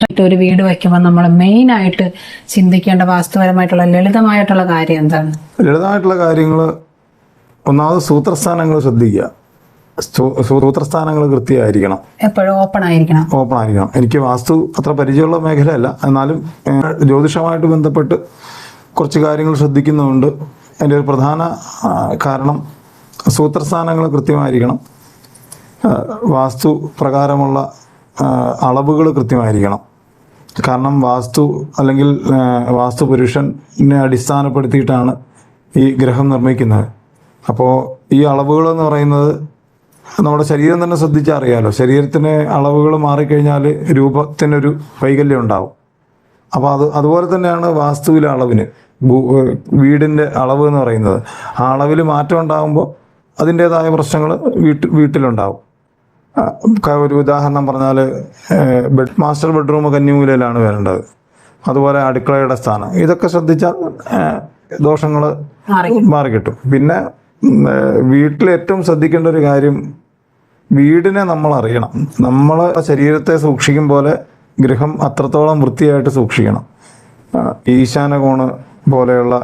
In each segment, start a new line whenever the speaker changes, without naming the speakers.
ഒരു വീട് വയ്ക്കുമ്പോൾ നമ്മൾ മെയിൻ ആയിട്ട് ചിന്തിക്കേണ്ട വാസ്തുപരമായിട്ടുള്ള ലളിതമായിട്ടുള്ള കാര്യം എന്താണ്?
ലളിതമായിട്ടുള്ള കാര്യങ്ങൾ, ഒന്നാമത് സൂത്രസ്ഥാനങ്ങൾ ശ്രദ്ധിക്കുക. സൂത്രസ്ഥാനങ്ങൾ കൃത്യമായിരിക്കണം,
എപ്പോഴും ഓപ്പൺ ആയിരിക്കണം.
എനിക്ക് വാസ്തു അത്ര പരിചയമുള്ള മേഖലയല്ല, എന്നാലും ജ്യോതിഷമായിട്ട് ബന്ധപ്പെട്ട് കുറച്ച് കാര്യങ്ങൾ ശ്രദ്ധിക്കുന്നുണ്ട്. അതിൻ്റെ ഒരു പ്രധാന കാരണം സൂത്രസ്ഥാനങ്ങൾ കൃത്യമായിരിക്കണം, വാസ്തു പ്രകാരമുള്ള അളവുകൾ കൃത്യമായിരിക്കണം. കാരണം വാസ്തു അല്ലെങ്കിൽ വാസ്തു പുരുഷനെ അടിസ്ഥാനപ്പെടുത്തിയിട്ടാണ് ഈ ഗ്രഹം നിർമ്മിക്കുന്നത്. അപ്പോൾ ഈ അളവുകൾ എന്ന് പറയുന്നത് നമ്മുടെ ശരീരം തന്നെ ശ്രദ്ധിച്ചാൽ അറിയാമല്ലോ. ശരീരത്തിന് അളവുകൾ മാറിക്കഴിഞ്ഞാൽ രൂപത്തിനൊരു വൈകല്യം ഉണ്ടാവും. അപ്പോൾ അതുപോലെ തന്നെയാണ് വാസ്തുവിലെ അളവിന്, വീടിൻ്റെ അളവ് എന്ന് പറയുന്നത്. ആ അളവിൽ മാറ്റം ഉണ്ടാകുമ്പോൾ അതിൻ്റേതായ പ്രശ്നങ്ങൾ വീട്ടിലുണ്ടാവും. ഒരു ഉദാഹരണം പറഞ്ഞാൽ മാസ്റ്റർ ബെഡ്റൂം കന്നിമൂലയിലാണ് വരേണ്ടത്, അതുപോലെ അടുക്കളയുടെ സ്ഥാനം, ഇതൊക്കെ ശ്രദ്ധിച്ചാൽ ദോഷങ്ങൾ മാറിക്കിട്ടും. പിന്നെ വീട്ടിൽ ഏറ്റവും ശ്രദ്ധിക്കേണ്ട ഒരു കാര്യം, വീടിനെ നമ്മൾ അറിയണം. നമ്മൾ ശരീരത്തെ സൂക്ഷിക്കും പോലെ ഗൃഹം അത്രത്തോളം വൃത്തിയായിട്ട് സൂക്ഷിക്കണം. ഈശാന കോണ് പോലെയുള്ള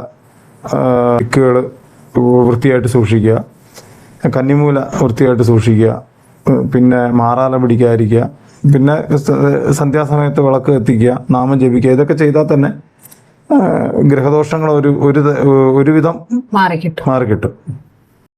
ദിക്കുകൾ വൃത്തിയായിട്ട് സൂക്ഷിക്കുക, കന്നിമൂല വൃത്തിയായിട്ട് സൂക്ഷിക്കുക, പിന്നെ മാറാല പിടിക്കാതിരിക്കുക, പിന്നെ സന്ധ്യാസമയത്ത് വിളക്ക് എത്തിക്കുക, നാമം ജപിക്കുക. ഇതൊക്കെ ചെയ്താൽ തന്നെ ഗ്രഹദോഷങ്ങൾ ഒരുവിധം മാറിക്കിട്ടും.